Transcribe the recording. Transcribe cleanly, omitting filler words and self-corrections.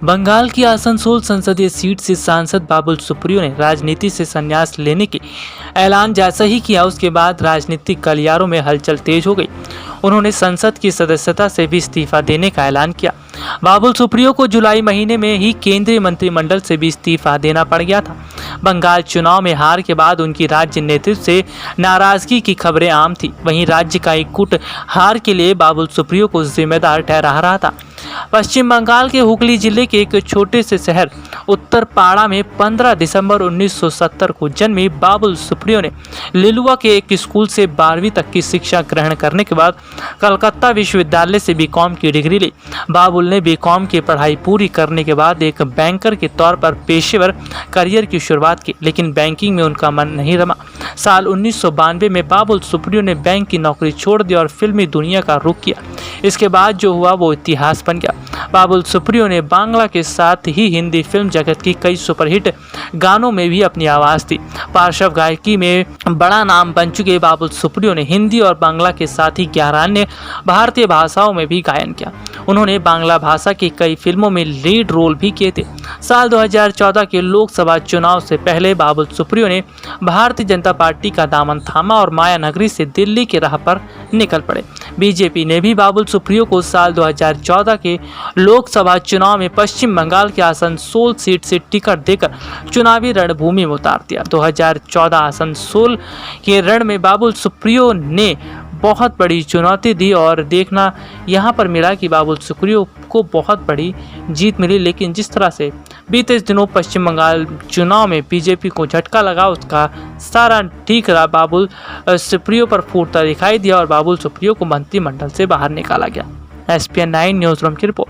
बंगाल की आसनसोल संसदीय सीट से सांसद बाबुल सुप्रियो ने राजनीति से संन्यास लेने के ऐलान जैसा ही किया, उसके बाद राजनीतिक गलियारों में हलचल तेज हो गई। उन्होंने संसद की सदस्यता से भी इस्तीफा देने का ऐलान किया। बाबुल सुप्रियो को जुलाई महीने में ही केंद्रीय मंत्रिमंडल से भी इस्तीफा देना पड़ गया था। बंगाल चुनाव में हार के बाद उनकी राज्य नेतृत्व से नाराजगी की खबरें आम थी। वहीं राज्य का एक गुट हार के लिए बाबुल सुप्रियो को जिम्मेदार ठहरा रहा था। पश्चिम बंगाल के हुगली जिले के एक छोटे से शहर उत्तरपाड़ा में 15 दिसंबर 1970 को जन्मी बाबुल सुप्रियो ने लिलुआ के एक स्कूल से 12वीं तक की शिक्षा ग्रहण करने के बाद कलकत्ता विश्वविद्यालय से बीकॉम की डिग्री ली। बाबुल ने बीकॉम की पढ़ाई पूरी करने के बाद एक बैंकर के तौर पर पेशेवर करियर की शुरुआत की, लेकिन बैंकिंग में उनका मन नहीं रमा। साल 1992 में बाबुल सुप्रियो ने बैंक की नौकरी छोड़ दी और फिल्मी दुनिया का रुख किया। इसके बाद जो हुआ वो इतिहास बन गया। बाबुल सुप्रियो ने बांग्ला के साथ ही हिंदी फिल्म जगत की कई सुपरहिट गानों में भी अपनी आवाज़ दी। पार्श्व गायकी में बड़ा नाम बन चुके बाबुल सुप्रियो ने हिंदी और बांग्ला के साथ ही 11 अन्य भारतीय भाषाओं में भी गायन किया। उन्होंने बांग्ला भाषा की कई फिल्मों में लीड रोल भी किए थे। साल 2014 के लोकसभा चुनाव से पहले बाबुल सुप्रियो ने भारतीय जनता पार्टी का दामन थामा और माया नगरी से दिल्ली के राह पर निकल पड़े। बीजेपी ने भी बाबुल सुप्रियो को साल 2014 के लोकसभा चुनाव में पश्चिम बंगाल के आसनसोल सीट से टिकट देकर चुनावी रणभूमि में उतार दिया। 2014 आसनसोल के रण में बाबुल सुप्रियो ने बहुत बड़ी चुनौती दी और देखना यहाँ पर मिला कि बाबुल सुप्रियो को बहुत बड़ी जीत मिली, लेकिन जिस तरह से बीते दिनों पश्चिम बंगाल चुनाव में बीजेपी को झटका लगा, उसका सारा ठीक रहा। बाबुल सुप्रियो पर फूटता दिखाई दिया और बाबुल सुप्रियो को मंत्रिमंडल से बाहर निकाला गया। SPN 9 न्यूज़ रूम की रिपोर्ट।